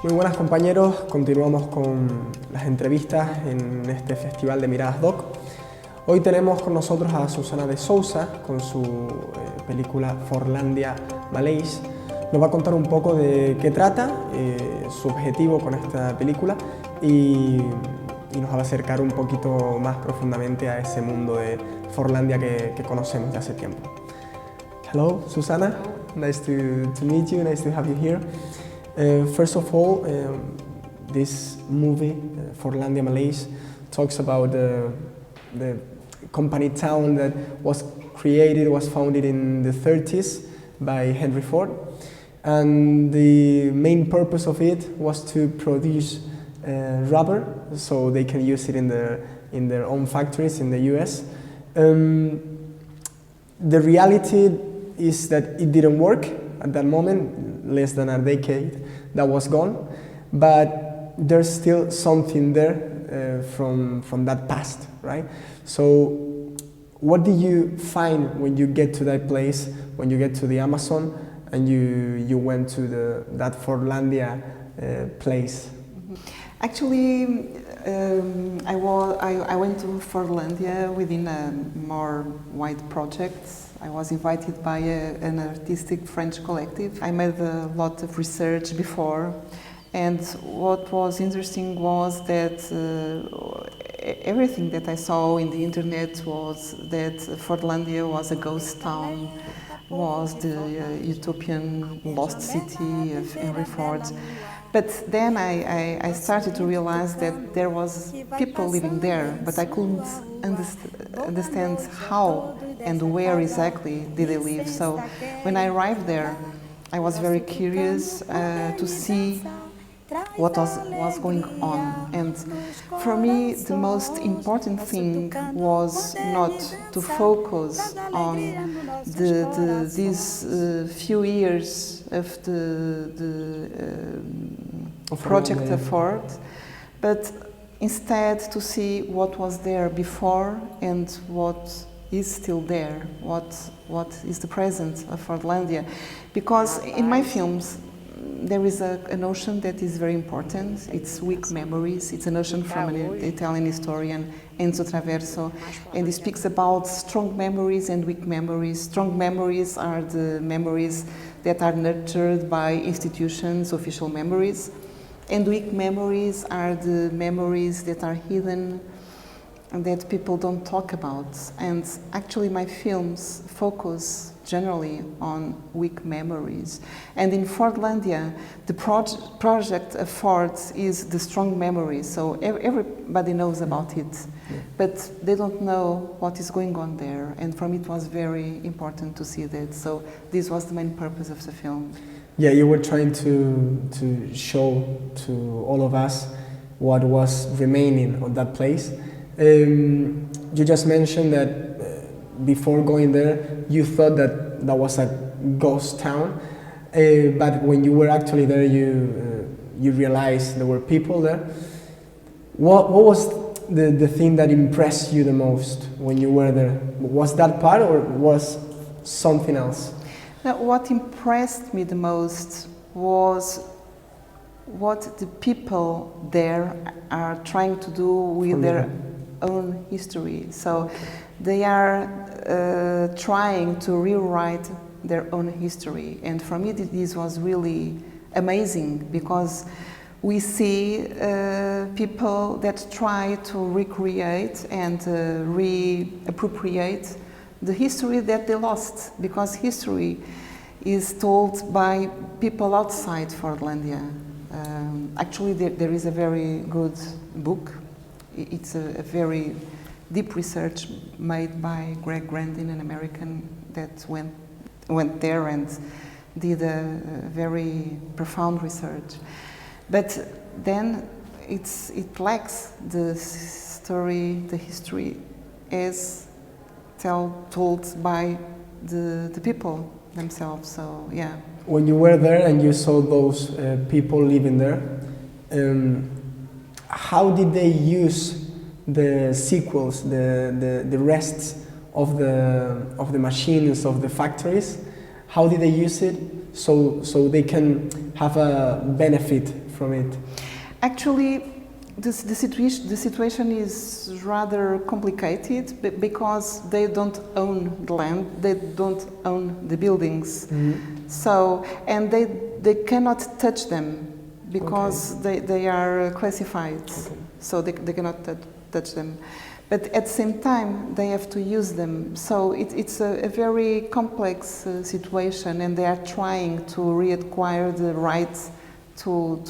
Muy buenas compañeros, continuamos con las entrevistas en este festival de MiradasDoc. Hoy tenemos con nosotros a Susana de Sousa con su película Fordlandia Malays. Nos va a contar un poco de qué trata, su objetivo con esta película y nos va a acercar un poquito más profundamente a ese mundo de Fordlandia que conocemos de hace tiempo. Hello, Susana. Nice to meet you. Nice to have you here. First of all, this movie, Fordlandia Malays, talks about the company town that was founded in the 30s by Henry Ford. And the main purpose of it was to produce rubber, so they can use it in their own factories in the US. The reality is that it didn't work at that moment, less than a decade that was gone, but there's still something there from that past, right? So what do you find when you get to that place, when you get to the Amazon and you went to that Fordlandia place? Actually, I went to Fordlandia within a more wide project. I was invited by an artistic French collective. I made a lot of research before, and what was interesting was that everything that I saw in the internet was that Fordlandia was a ghost town, was the utopian lost city of Henry Ford. But then I started to realize that there was people living there, but I couldn't understand how and where exactly did they live. So when I arrived there, I was very curious to see what was going on. And for me, the most important thing was not to focus on these few years of the project effort, but instead to see what was there before and what is still there, what is the present of Fordlandia. Because in my films, there is a notion that is very important. It's weak memories. It's a notion from an Italian historian, Enzo Traverso, and he speaks about strong memories and weak memories. Strong memories are the memories that are nurtured by institutions, official memories, and weak memories are the memories that are hidden and that people don't talk about. And actually my films focus generally on weak memories. And in Fordlandia, the project of Ford is the strong memory, so everybody knows about it, but they don't know what is going on there. And for me it was very important to see that, so this was the main purpose of the film. Yeah, you were trying to show to all of us what was remaining of that place. You just mentioned that before going there, you thought that was a ghost town, but when you were actually there, you realized there were people there. What was the thing that impressed you the most when you were there? Was that part, or was something else? Now, what impressed me the most was what the people there are trying to do with their own history. So they are trying to rewrite their own history. And for me this was really amazing, because we see people that try to recreate and reappropriate the history that they lost, because history is told by people outside Fordlandia. Actually, there is a very good book. It's a very deep research made by Greg Grandin, an American that went there and did a very profound research. But then it lacks the story, the history as told by the people themselves. So yeah. When you were there and you saw those people living there, how did they use the sequels, the rests of the machines, of the factories? how did they use it so they can have a benefit from it? Actually, the situation is rather complicated because they don't own the land, they don't own the buildings. So, and they cannot touch them because they are classified, so they cannot touch them. But at the same time, they have to use them. So it's a very complex situation, and they are trying to reacquire the rights to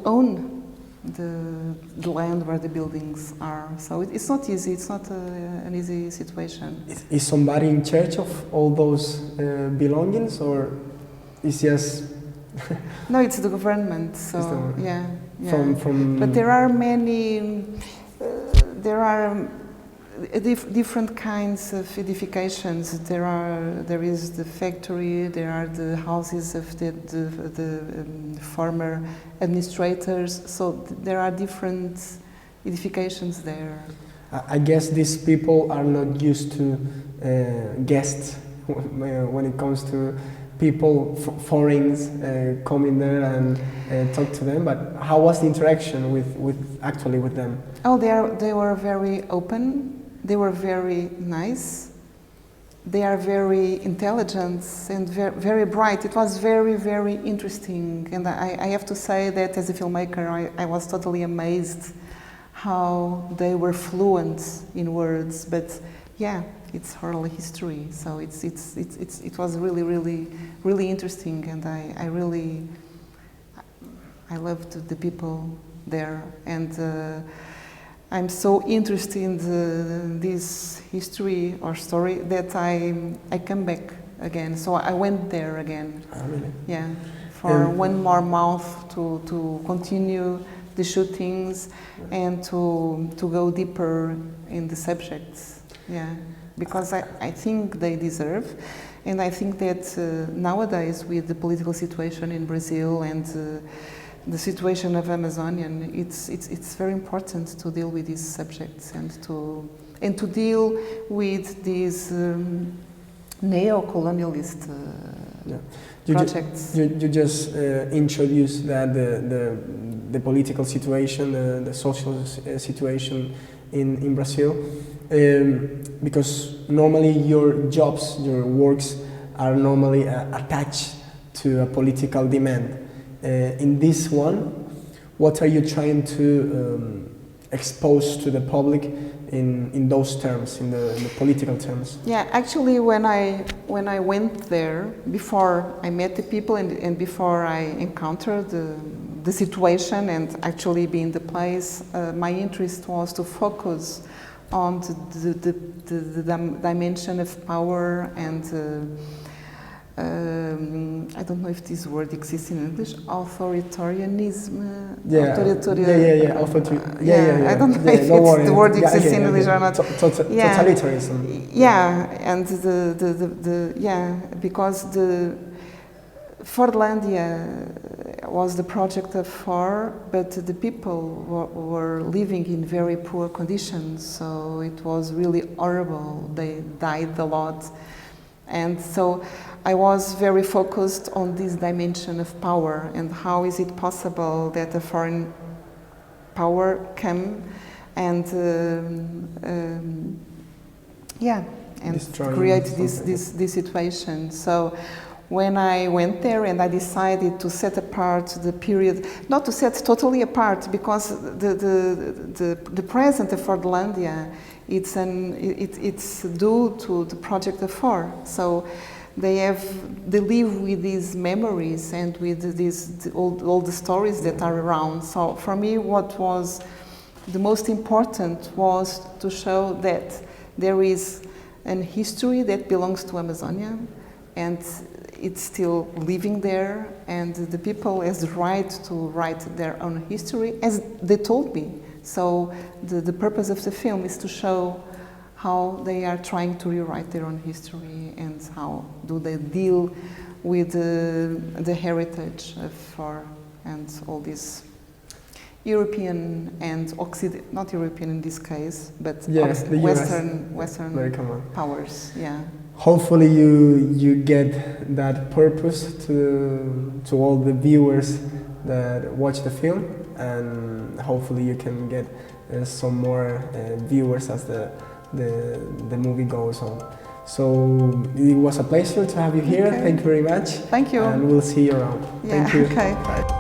own the land where the buildings are. So it's not easy. It's not an easy situation. Is somebody in charge of all those belongings, or is just? No, it's the government. So yeah. From. But there are many. There are different kinds of edifications. There is the factory. There are the houses of the former administrators. So there are different edifications there. I guess these people are not used to guests when it comes to people, foreigners coming there and talk to them. But how was the interaction with them? Oh, they were very open. They were very nice. They are very intelligent and very bright. It was very, very interesting. And I have to say that as a filmmaker, I was totally amazed how they were fluent in words. But yeah, it's oral history. So it was really, really, really interesting. And I loved the people there. And I'm so interested in this history or story that I come back again. So I went there again. Oh, really? Yeah, for one more month to continue the shootings and to go deeper in the subjects. Yeah, because I think they deserve, and I think that nowadays with the political situation in Brazil and the situation of Amazonian, it's very important to deal with these subjects and to deal with these neo-colonialist projects. You just introduced that the political situation, the social situation in Brazil, because normally your jobs, your works are normally attached to a political demand. In this one, what are you trying to expose to the public in those terms, in the political terms? Yeah, actually, when I went there, before I met the people and before I encountered the situation and actually be in the place, my interest was to focus on the dimension of power and I don't know if this word exists in English. Authoritarianism. Yeah. I don't know if the word exists in English or not. Totalitarianism. Yeah, and because the Fordlandia was the project of four, but the people were living in very poor conditions, so it was really horrible. They died a lot. And so I was very focused on this dimension of power and how is it possible that a foreign power come and create this situation. So when I went there and I decided to set apart the period, not to set totally apart, because the present of Fordlandia, it's due to the project of four. So they live with these memories and with all the stories that are around. So for me, what was the most important was to show that there is an history that belongs to Amazonia, and it's still living there, and the people has the right to write their own history, as they told me. So the purpose of the film is to show how they are trying to rewrite their own history and how do they deal with the heritage of four and all these European and not European in this case, but Western Very common. powers. Yeah. hopefully you get that purpose to all the viewers that watch the film, and hopefully you can get some more viewers as the movie goes on. So it was a pleasure to have you here. Okay. Thank you very much. Thank you. And we'll see you around. Yeah, Thank you. okay. Bye.